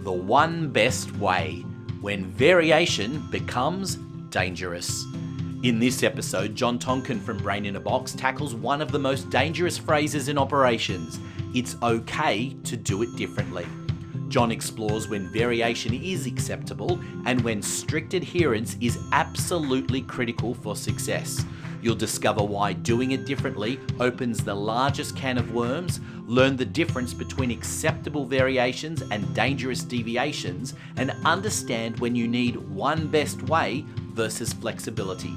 the one best way, when variation becomes dangerous. In this episode, John Tonkin from Brain in a Box tackles one of the most dangerous phrases in operations: it's okay to do it differently. John explores when variation is acceptable and when strict adherence is absolutely critical for success. You'll discover why doing it differently opens the largest can of worms, learn the difference between acceptable variations and dangerous deviations, and understand when you need one best way versus flexibility.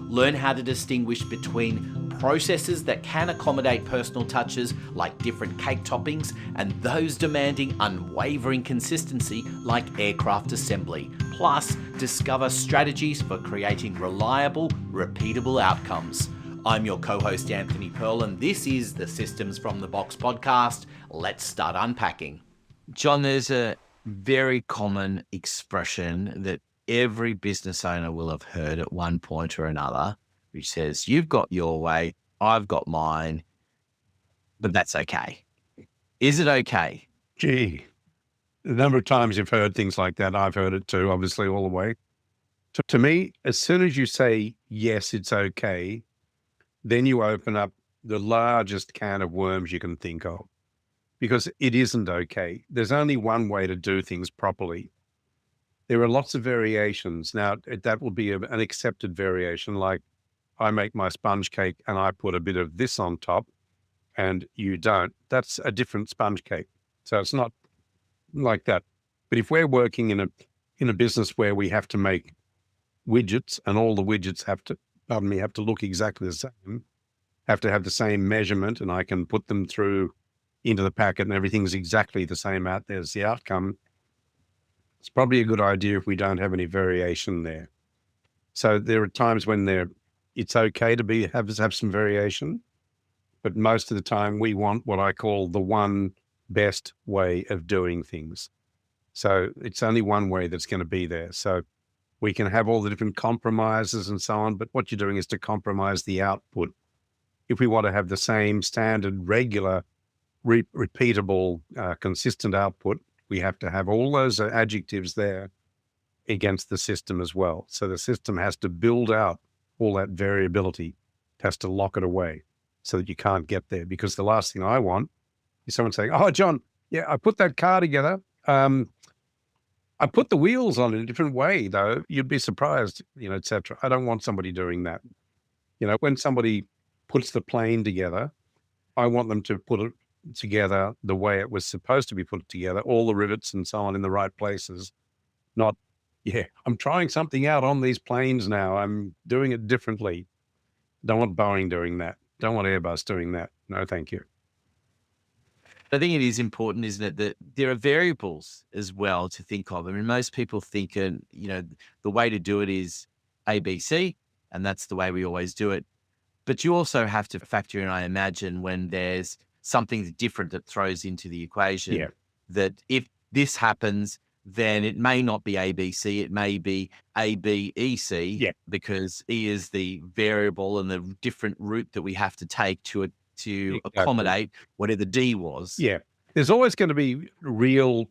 Learn how to distinguish between processes that can accommodate personal touches like different cake toppings and those demanding unwavering consistency like aircraft assembly. Plus, discover strategies for creating reliable, repeatable outcomes. I'm your co-host Anthony Pearl, and this is the Systems from the Box podcast. Let's start unpacking. John, there's a very common expression that every business owner will have heard at one point or another, which says, you've got your way, I've got mine, but that's okay. Is it okay? Gee, the number of times you've heard things like that, I've heard it too, obviously, all the way. To me, as soon as you say, yes, it's okay, then you open up the largest can of worms you can think of, because it isn't okay. There's only one way to do things properly. There are lots of variations. Now, that will be an accepted variation, like I make my sponge cake and I put a bit of this on top and you don't. That's a different sponge cake. So it's not like that. But if we're working in a business where we have to make widgets and all the widgets have to look exactly the same, have to have the same measurement, and I can put them through into the packet and everything's exactly the same out there's the outcome, it's probably a good idea if we don't have any variation there. So there are times when it's okay to have some variation, but most of the time we want what I call the one best way of doing things. So it's only one way that's going to be there. So we can have all the different compromises and so on, but what you're doing is to compromise the output. If we want to have the same standard, regular, repeatable, consistent output, we have to have all those adjectives there against the system as well. So the system has to build out all that variability, it has to lock it away so that you can't get there. Because the last thing I want is someone saying, oh, John, yeah, I put that car together. I put the wheels on in a different way, though. You'd be surprised, et cetera. I don't want somebody doing that. When somebody puts the plane together, I want them to put it together the way it was supposed to be put together, all the rivets and so on in the right places, not, I'm trying something out on these planes now. I'm doing it differently. Don't want Boeing doing that. Don't want Airbus doing that. No, thank you. I think it is important, isn't it, that there are variables as well to think of. I mean, most people think, the way to do it is ABC, and that's the way we always do it. But you also have to factor in, I imagine, when there's something different that throws into the equation, that if this happens, then it may not be ABC, it may be ABEC, because E is the variable and the different route that we have to take to accommodate whatever D was. Yeah, there's always going to be a real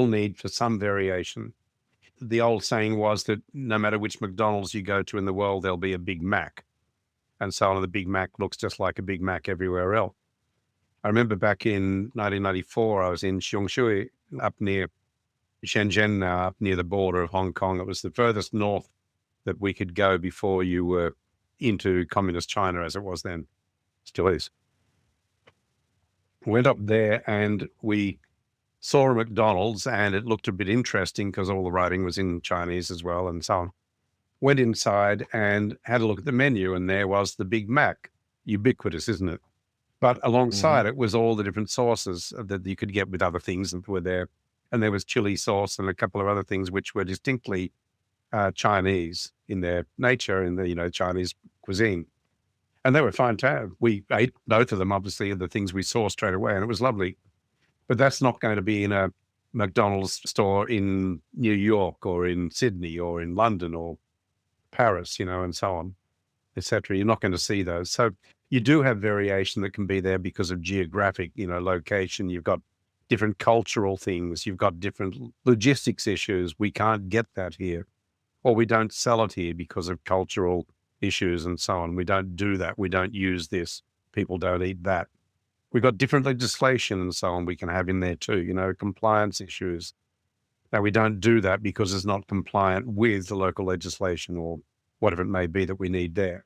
need for some variation. The old saying was that no matter which McDonald's you go to in the world, there'll be a Big Mac. And so on, the Big Mac looks just like a Big Mac everywhere else. I remember back in 1994, I was in Xiangshui, up near Shenzhen now, up near the border of Hong Kong. It was the furthest north that we could go before you were into communist China, as it was then, still is. Went up there and we saw a McDonald's, and it looked a bit interesting because all the writing was in Chinese as well and so on. Went inside and had a look at the menu, and there was the Big Mac. Ubiquitous, isn't it? But alongside it was all the different sauces that you could get with other things that were there. And there was chili sauce and a couple of other things which were distinctly Chinese in their nature, in the Chinese cuisine. And they were fine to have. We ate both of them, obviously, the things we saw straight away, and it was lovely. But that's not going to be in a McDonald's store in New York or in Sydney or in London or Paris, and so on, etc. You're not going to see those. So you do have variation that can be there because of geographic, location. You've got different cultural things. You've got different logistics issues. We can't get that here, or we don't sell it here because of cultural issues and so on. We don't do that. We don't use this. People don't eat that. We've got different legislation and so on we can have in there too, compliance issues. Now, we don't do that because it's not compliant with the local legislation or whatever it may be that we need there.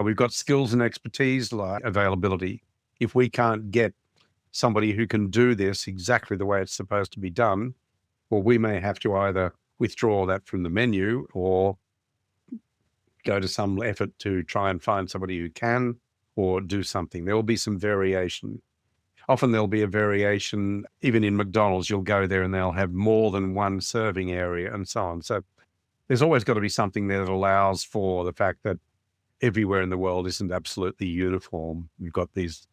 We've got skills and expertise like availability. If we can't get somebody who can do this exactly the way it's supposed to be done, well, we may have to either withdraw that from the menu or go to some effort to try and find somebody who can, or do something. There will be some variation. Often there'll be a variation, even in McDonald's, you'll go there and they'll have more than one serving area and so on. So there's always got to be something there that allows for the fact that everywhere in the world isn't absolutely uniform. You've got these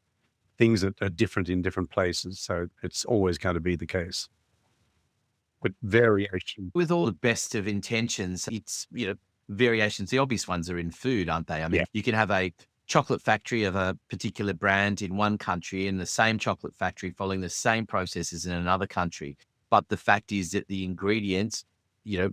things that are different in different places. So it's always going to be the case. But variation. With all the best of intentions, it's, variations. The obvious ones are in food, aren't they? I mean, you can have a chocolate factory of a particular brand in one country and the same chocolate factory following the same processes in another country. But the fact is that the ingredients,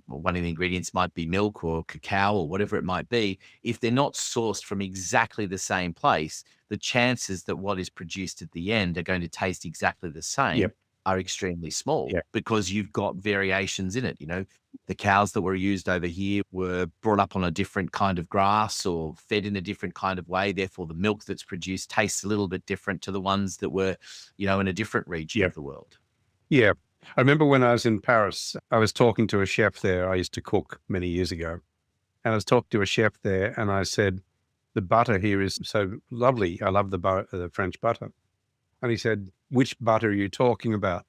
one of the ingredients might be milk or cacao or whatever it might be. If they're not sourced from exactly the same place, the chances that what is produced at the end are going to taste exactly the same are extremely small because you've got variations in it. The cows that were used over here were brought up on a different kind of grass or fed in a different kind of way. Therefore, the milk that's produced tastes a little bit different to the ones that were, in a different region of the world. Yeah. I remember when I was in Paris, I was talking to a chef there. I used to cook many years ago. And I was talking to a chef there and I said, the butter here is so lovely. I love the French butter. And he said, which butter are you talking about?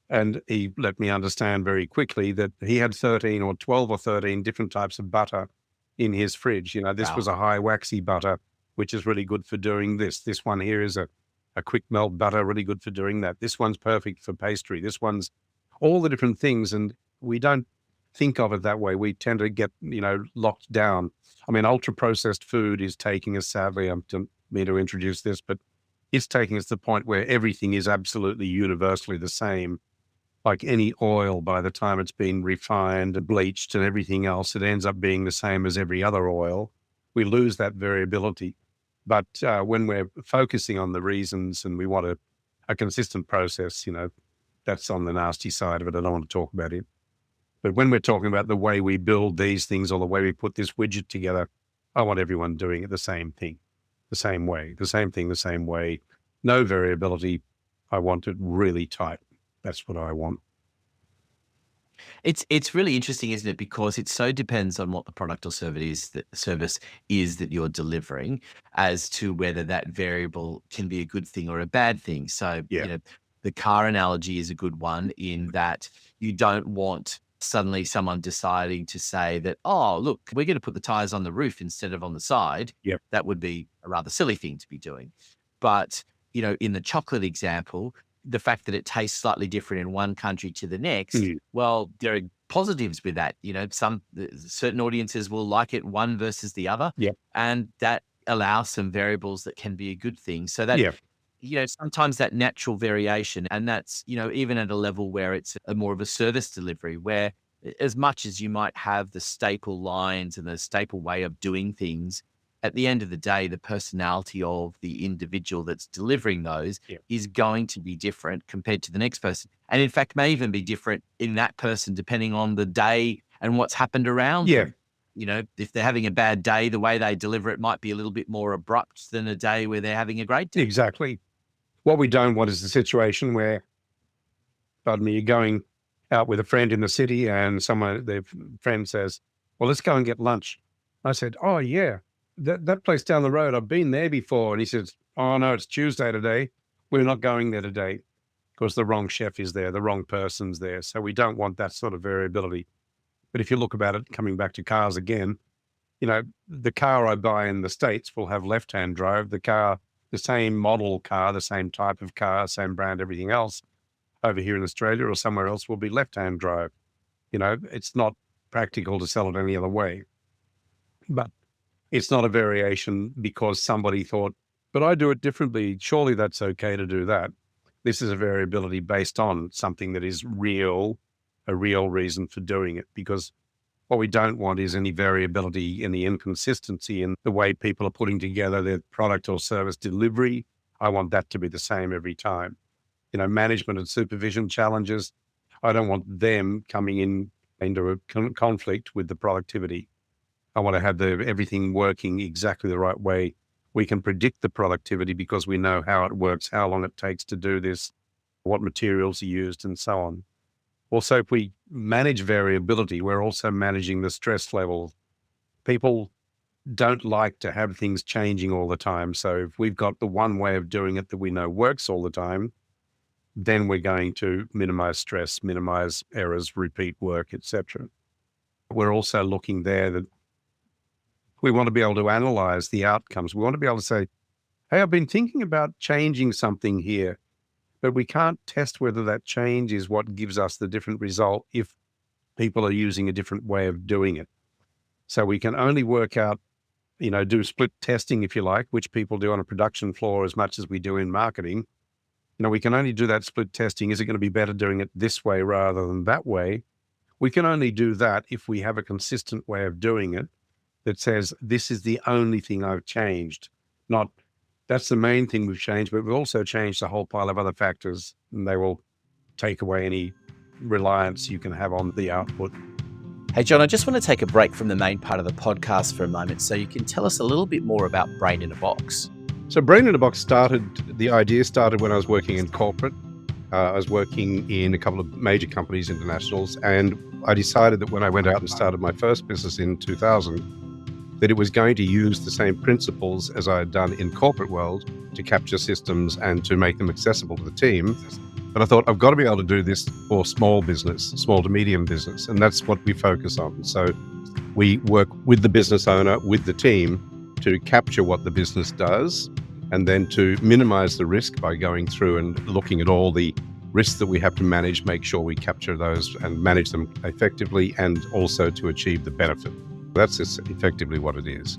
And he let me understand very quickly that he had 13 or 12 or 13 different types of butter in his fridge. This was a high waxy butter, which is really good for doing this. This one here is a quick melt butter, really good for doing that. This one's perfect for pastry. This one's all the different things. And we don't think of it that way. We tend to get, locked down. I mean, ultra processed food is taking us, sadly, I don't mean to introduce this, but it's taking us to the point where everything is absolutely universally the same. Like any oil, by the time it's been refined, bleached and everything else, it ends up being the same as every other oil. We lose that variability. But when we're focusing on the reasons and we want a consistent process, that's on the nasty side of it. I don't want to talk about it. But when we're talking about the way we build these things or the way we put this widget together, I want everyone doing it the same thing, the same way, the same thing, the same way. No variability. I want it really tight. That's what I want. It's really interesting, isn't it? Because it so depends on what the product or service is that you're delivering as to whether that variable can be a good thing or a bad thing. So, the car analogy is a good one in that you don't want suddenly someone deciding to say that, oh, look, we're going to put the tires on the roof instead of on the side. That would be a rather silly thing to be doing. But, in the chocolate example, the fact that it tastes slightly different in one country to the next, well, there are positives with that. Certain audiences will like it one versus the other. And that allows some variables that can be a good thing. So that, sometimes that natural variation, and that's, even at a level where it's more of a service delivery, where as much as you might have the staple lines and the staple way of doing things, at the end of the day, the personality of the individual that's delivering those is going to be different compared to the next person. And in fact, may even be different in that person, depending on the day and what's happened around them. If they're having a bad day, the way they deliver it might be a little bit more abrupt than a day where they're having a great day. Exactly. What we don't want is a situation where, pardon me, you're going out with a friend in the city and their friend says, well, let's go and get lunch. I said, oh, yeah. That place down the road, I've been there before. And he says, oh, no, it's Tuesday today. We're not going there today because the wrong chef is there, the wrong person's there. So we don't want that sort of variability. But if you look about it, coming back to cars again, the car I buy in the States will have left-hand drive. The same model car, the same type of car, same brand, everything else over here in Australia or somewhere else will be left-hand drive. It's not practical to sell it any other way. But it's not a variation because somebody thought, but I do it differently. Surely that's okay to do that. this is a variability based on something that is real, a real reason for doing it. Because what we don't want is any variability in the inconsistency in the way people are putting together their product or service delivery. I want that to be the same every time. Management and supervision challenges, I don't want them coming into a conflict with the productivity. I want to have everything working exactly the right way. We can predict the productivity because we know how it works, how long it takes to do this, what materials are used, and so on. Also, if we manage variability, we're also managing the stress level. People don't like to have things changing all the time. So if we've got the one way of doing it that we know works all the time, then we're going to minimize stress, minimize errors, repeat work, etc. We're also looking there that we want to be able to analyze the outcomes. We want to be able to say, hey, I've been thinking about changing something here, but we can't test whether that change is what gives us the different result if people are using a different way of doing it. So we can only work out, do split testing, if you like, which people do on a production floor as much as we do in marketing. We can only do that split testing. Is it going to be better doing it this way rather than that way? We can only do that if we have a consistent way of doing it that says, this is the only thing I've changed. Not, that's the main thing we've changed, but we've also changed a whole pile of other factors, and they will take away any reliance you can have on the output. Hey, John, I just want to take a break from the main part of the podcast for a moment so you can tell us a little bit more about Brain in a Box. So Brain in a Box the idea started when I was working in corporate. I was working in a couple of major companies, internationals, and I decided that when I went out and started my first business in 2000, that it was going to use the same principles as I had done in corporate world to capture systems and to make them accessible to the team. But I thought, I've got to be able to do this for small business, small to medium business. And that's what we focus on. So we work with the business owner, with the team, to capture what the business does, and then to minimize the risk by going through and looking at all the risks that we have to manage, make sure we capture those and manage them effectively, and also to achieve the benefit. That's effectively what it is.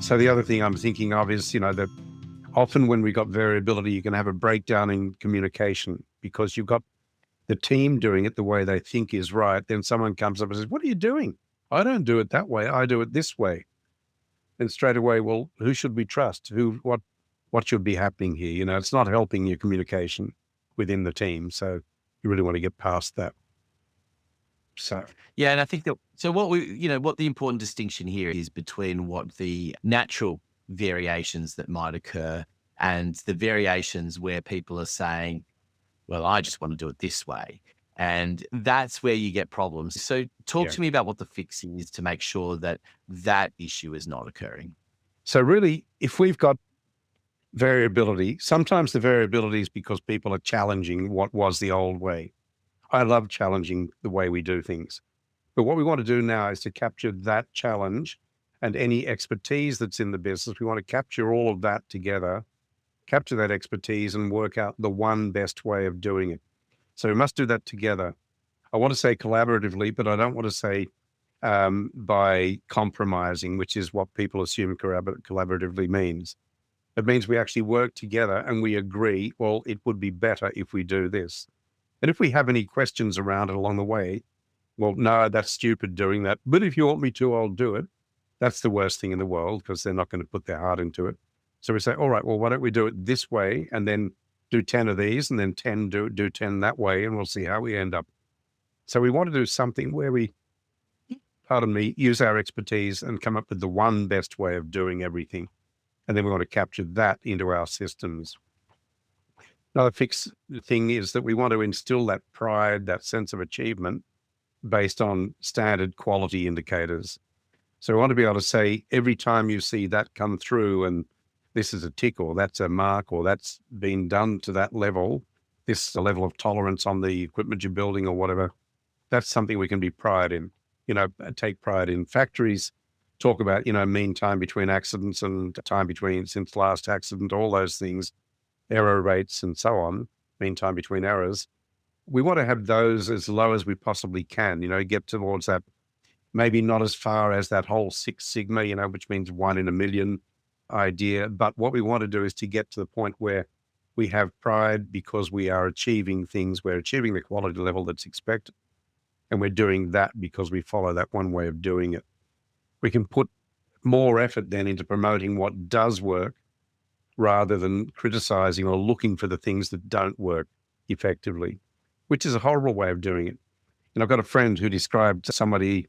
So the other thing I'm thinking of is, that often when we got variability, you can have a breakdown in communication because you've got the team doing it the way they think is right. Then someone comes up and says, what are you doing? I don't do it that way. I do it this way. And straight away, well, who should we trust? What should be happening here? It's not helping your communication within the team. So you really want to get past that. So Yeah, and I think that what the important distinction here is between what the natural variations that might occur and the variations where people are saying, well, I just want to do it this way. And that's where you get problems. So talk to me about what the fix is to make sure that that issue is not occurring. So really, if we've got variability, sometimes the variability is because people are challenging what was the old way. I love challenging the way we do things. But what we want to do now is to capture that challenge and any expertise that's in the business. We want to capture all of that together, capture that expertise and work out the one best way of doing it. So we must do that together. I want to say collaboratively, but I don't want to say by compromising, which is what people assume collaboratively means. It means we actually work together and we agree, well, it would be better if we do this. And if we have any questions around it along the way, well, no, that's stupid doing that. But if you want me to, I'll do it. That's the worst thing in the world because they're not going to put their heart into it. So we say, all right, well, why don't we do it this way and then do 10 of these and then 10 do 10 that way, and we'll see how we end up. So we want to do something where we, use our expertise and come up with the one best way of doing everything. And then we want to capture that into our systems. Another fix thing is that we want to instill that pride, that sense of achievement based on standard quality indicators. So we want to be able to say every time you see that come through and this is a tick or that's a mark or that's been done to that level, this is a level of tolerance on the equipment you're building or whatever, that's something we can be pride in, take pride in. Factories talk about, mean time between accidents and time between since last accident, all those things, error rates and so on, mean time between errors. We want to have those as low as we possibly can, get towards that, maybe not as far as that whole 6 Sigma, which means 1 in a million idea. But what we want to do is to get to the point where We have pride because we are achieving things. We're achieving the quality level that's expected. And we're doing that because we follow that one way of doing it. We can put more effort then into promoting what does work rather than criticizing or looking for the things that don't work effectively, which is a horrible way of doing it. And I've got a friend who described somebody,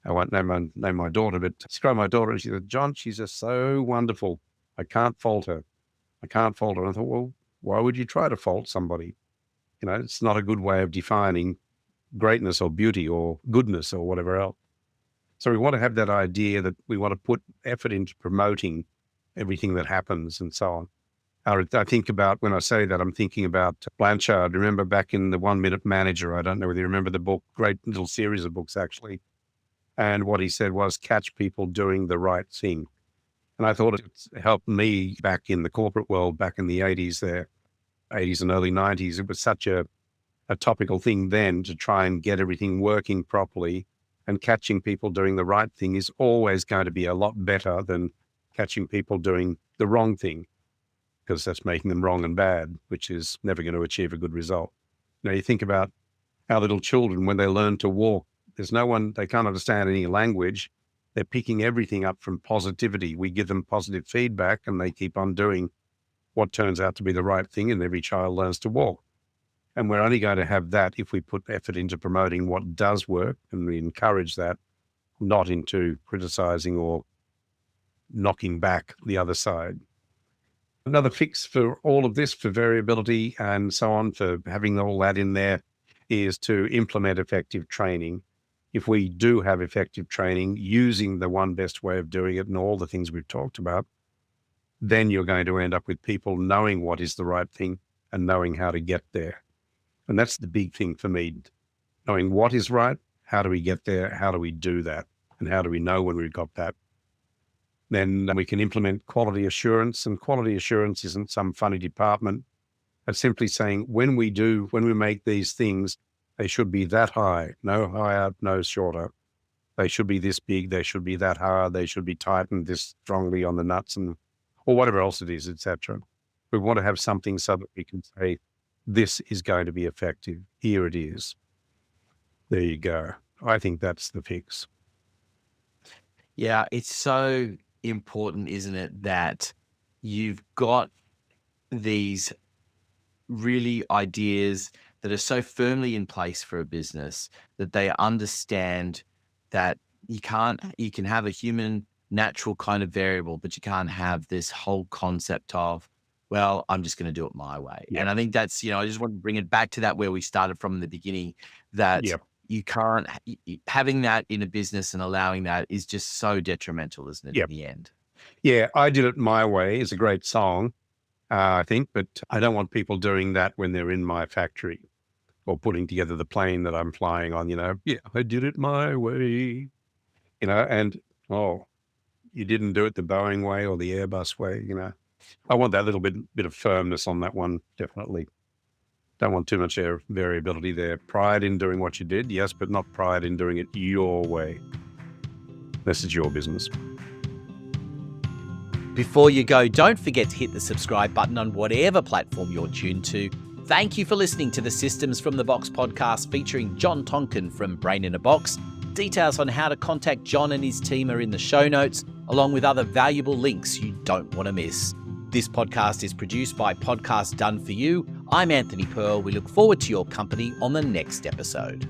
I won't name my daughter, but described my daughter, and she said, John, she's just so wonderful. I can't fault her. I can't fault her. And I thought, well, why would you try to fault somebody? It's not a good way of defining greatness or beauty or goodness or whatever else. So we want to have that idea that we want to put effort into promoting everything that happens and so on. I think about, when I say that, I'm thinking about Blanchard. Remember back in the 1 Minute Manager, I don't know whether you remember the book, great little series of books actually. And what he said was catch people doing the right thing. And I thought it helped me back in the corporate world, back in the 80s and early 90s. It was such a topical thing then to try and get everything working properly, and catching people doing the right thing is always going to be a lot better than catching people doing the wrong thing, because that's making them wrong and bad, which is never going to achieve a good result. You think about our little children when they learn to walk. There's no one, they can't understand any language. They're picking everything up from positivity. We give them positive feedback and they keep on doing what turns out to be the right thing, and every child learns to walk. And we're only going to have that if we put effort into promoting what does work, and we encourage that, not into criticizing or knocking back the other side. Another fix for all of this, for variability and so on, for having all that in there, is to implement effective training. If we do have effective training using the one best way of doing it and all the things we've talked about, then you're going to end up with people knowing what is the right thing and knowing how to get there. And that's the big thing for me, knowing what is right, how do we get there, how do we do that, and how do we know when we've got that. Then we can implement quality assurance, and quality assurance isn't some funny department. It's simply saying when we make these things, they should be that high, no higher, no shorter. They should be this big, they should be that hard, they should be tightened this strongly on the nuts or whatever else it is, etc. We want to have something so that we can say, this is going to be effective. Here it is. There you go. I think that's the fix. Yeah, it's so important, isn't it, that you've got these really ideas that are so firmly in place for a business that they understand that you can have a human natural kind of variable, but you can't have this whole concept of, well, I'm just going to do it my way. Yep. And I think that's, I just want to bring it back to that where we started from in the beginning, that Yep. you can't, having that in a business and allowing that is just so detrimental, isn't it, Yep. in the end? Yeah, I Did It My Way is a great song, I think, but I don't want people doing that when they're in my factory or putting together the plane that I'm flying on, yeah, I did it my way, and, oh, you didn't do it the Boeing way or the Airbus way, I want that little bit of firmness on that one, definitely. Don't want too much variability there. Pride in doing what you did, yes, but not pride in doing it your way. This is your business. Before you go, don't forget to hit the subscribe button on whatever platform you're tuned to. Thank you for listening to the Systems from the Box podcast featuring John Tonkin from Brain in a Box. Details on how to contact John and his team are in the show notes, along with other valuable links you don't want to miss. This podcast is produced by Podcast Done For You. I'm Anthony Pearl. We look forward to your company on the next episode.